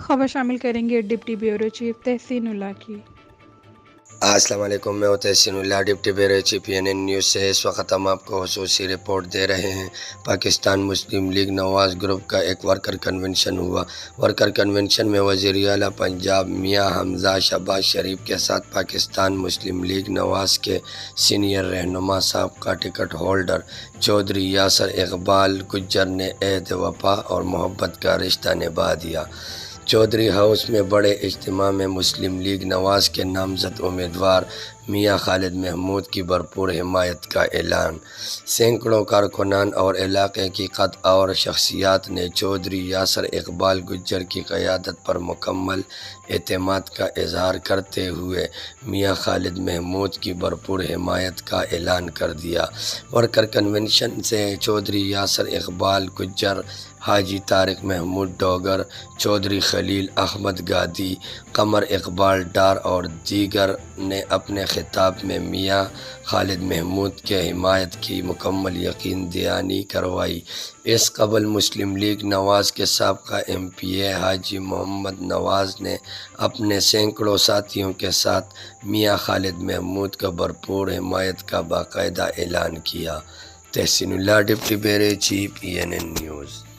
خبر شامل کریں گے ڈپٹی بیورو چیف تحسین اللہ کی۔ السلام علیکم، میں Tahseen Ullah, deputy bureau chief PNN news سے۔ اس وقت ہم آپ کو خصوصی رپورٹ دے رہے ہیں۔ پاکستان مسلم لیگ نواز گروپ کا ایک ورکر کنونشن ہوا۔ ورکر کنونشن میں وزیر اعلیٰ پنجاب میاں حمزہ شہباز شریف کے ساتھ پاکستان مسلم لیگ نواز کے سینئر رہنما سابقہ ٹکٹ ہولڈر چودھری یاسر اقبال گجر نے عہد وفا اور محبت کا رشتہ نبھا دیا۔ چودھری ہاؤس میں بڑے اجتماع میں مسلم لیگ نواز کے نامزد امیدوار میاں خالد محمود کی بھرپور حمایت کا اعلان۔ سینکڑوں کارکنان اور علاقے کی قد اور شخصیات نے چودھری یاسر اقبال گجر کی قیادت پر مکمل اعتماد کا اظہار کرتے ہوئے میاں خالد محمود کی بھرپور حمایت کا اعلان کر دیا۔ ورکر کنونشن سے چودھری یاسر اقبال گجر، حاجی طارق محمود ڈوگر، چودھری خلیل احمد گادی، قمر اقبال ڈار اور دیگر نے اپنے خطاب میں میاں خالد محمود کے حمایت کی مکمل یقین دہانی کروائی۔ اس قبل مسلم لیگ نواز کے سابقہ MPA حاجی محمد نواز نے اپنے سینکڑوں ساتھیوں کے ساتھ میاں خالد محمود کا بھرپور حمایت کا باقاعدہ اعلان کیا۔ Tahseen Ullah, deputy bureau chief PNN news.